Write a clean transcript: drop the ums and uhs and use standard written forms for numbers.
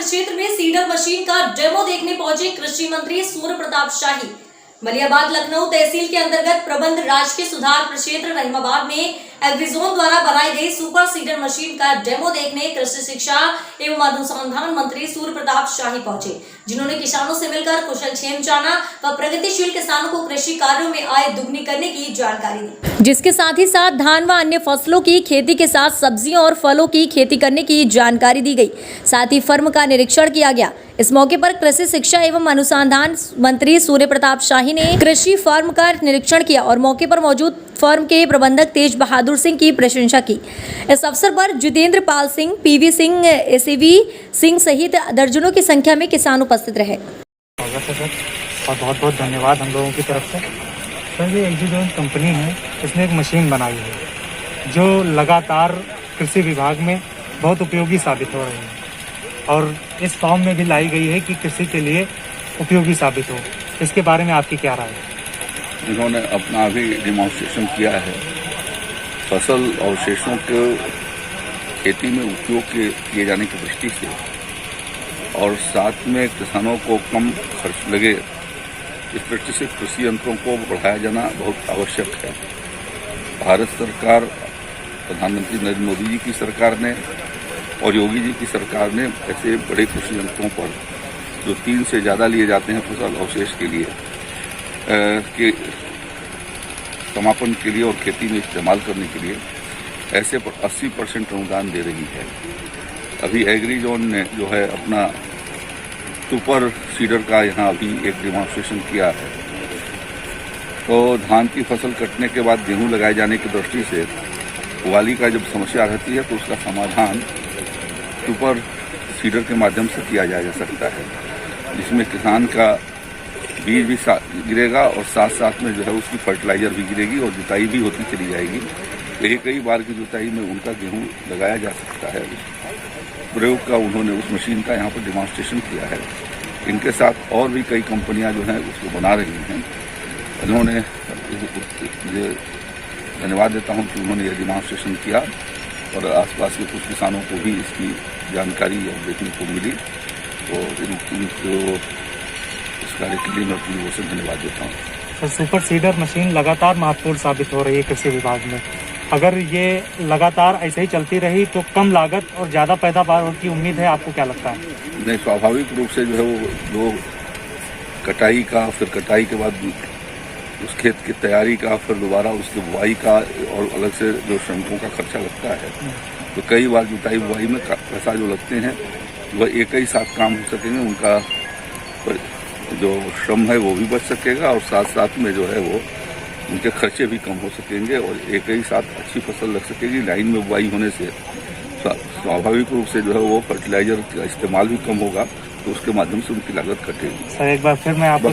क्षेत्र में seeder machine का डेमो देखने पहुंचे कृषि मंत्री सूर्य प्रताप शाही। मलियाबाद लखनऊ तहसील के अंतर्गत प्रबंध राजकीय सुधार प्रक्षेत्र रहीमाबाद में एग्रीजोन द्वारा बनाई गई सुपर सीडर मशीन का डेमो देखने कृषि शिक्षा एवं अनुसंधान मंत्री सूर्य प्रताप शाही पहुंचे, जिन्होंने किसानों से मिलकर कुशलक्षेम जाना व प्रगतिशील किसानों को कृषि कार्यों में आय दुगनी करने की जानकारी दी, जिसके साथ ही साथ धान व अन्य फसलों की खेती के साथ सब्जियों और फलों की खेती करने की जानकारी दी गई। साथ ही फर्म का निरीक्षण किया गया। इस मौके पर कृषि शिक्षा एवं अनुसंधान मंत्री सूर्य प्रताप शाही ने कृषि फर्म का निरीक्षण किया और मौके पर मौजूद फर्म के प्रबंधक तेज बहादुर सिंह की प्रशंसा की। इस अवसर पर जितेंद्र पाल सिंह, पीवी सिंह, एसीवी सिंह सहित दर्जनों की संख्या में किसान उपस्थित रहे। और बहुत बहुत धन्यवाद हम लोगों की तरफ से। सर, ये एग्रीजोन कंपनी है, इसने एक मशीन बनाई है जो लगातार कृषि विभाग में बहुत उपयोगी साबित हो रही है और इस फॉर्म में भी लाई गई है कि कृषि के लिए उपयोगी साबित हो। इसके बारे में आपकी क्या राय है? इन्होंने अपना अभी डिमॉन्स्ट्रेशन किया है। फसल अवशेषों के खेती में उपयोग किए जाने की दृष्टि से और साथ में किसानों को कम खर्च लगे, इस दृष्टि से कृषि यंत्रों को बढ़ाया जाना बहुत आवश्यक है। भारत सरकार, प्रधानमंत्री नरेंद्र मोदी जी की सरकार ने और योगी जी की सरकार ने ऐसे बड़े कृषि यंत्रों पर जो 3 से ज़्यादा लिए जाते हैं फसल अवशेष के लिए के समापन के लिए और खेती में इस्तेमाल करने के लिए, ऐसे पर 80% अनुदान दे रही है। अभी एग्रीजोन ने जो है अपना सुपर सीडर का यहाँ अभी एक डिमॉन्स्ट्रेशन किया है। तो धान की फसल कटने के बाद गेहूं लगाए जाने की दृष्टि से वाली का जब समस्या रहती है तो उसका समाधान सुपर सीडर के माध्यम से किया जा सकता है, जिसमें किसान का बीज भी गिरेगा और साथ साथ में जो है उसकी फर्टिलाइजर भी गिरेगी और जुताई भी होती चली जाएगी। कई बार की जुताई में उनका गेहूं लगाया जा सकता है। प्रयोग का उन्होंने उस मशीन का यहाँ पर डिमॉन्स्ट्रेशन किया है। इनके साथ और भी कई कंपनियां जो हैं उसको बना रही हैं। उन्होंने मुझे धन्यवाद देता हूँ कि उन्होंने यह डिमॉन्स्ट्रेशन किया और आसपास के कुछ किसानों को भी इसकी जानकारी और देखने को मिली। और इनको इस कार्य के लिए मैं अपनी ओर से धन्यवाद देता हूँ। सर, सुपर सीडर मशीन लगातार महत्वपूर्ण साबित हो रही है कृषि विभाग में। अगर ये लगातार ऐसे ही चलती रही तो कम लागत और ज़्यादा पैदावार की उम्मीद है, आपको क्या लगता है? नहीं, स्वाभाविक रूप से जो है वो कटाई का, फिर कटाई के बाद उस खेत की तैयारी का, फिर दोबारा उसकी बुआई का और अलग से जो श्रमिकों का खर्चा लगता है, तो कई बार जुताई बुआई में पैसा जो लगते हैं वह एक ही साथ काम हो सकेंगे। उनका जो श्रम है वो भी बच सकेगा और साथ साथ में जो है वो उनके खर्चे भी कम हो सकेंगे और एक ही साथ अच्छी फसल लग सकेगी। लाइन में बुआई होने से स्वाभाविक रूप से जो है वो फर्टिलाइजर का इस्तेमाल भी कम होगा, तो उसके माध्यम से उनकी लागत घटेगी। सर, एक बार फिर मैं आपको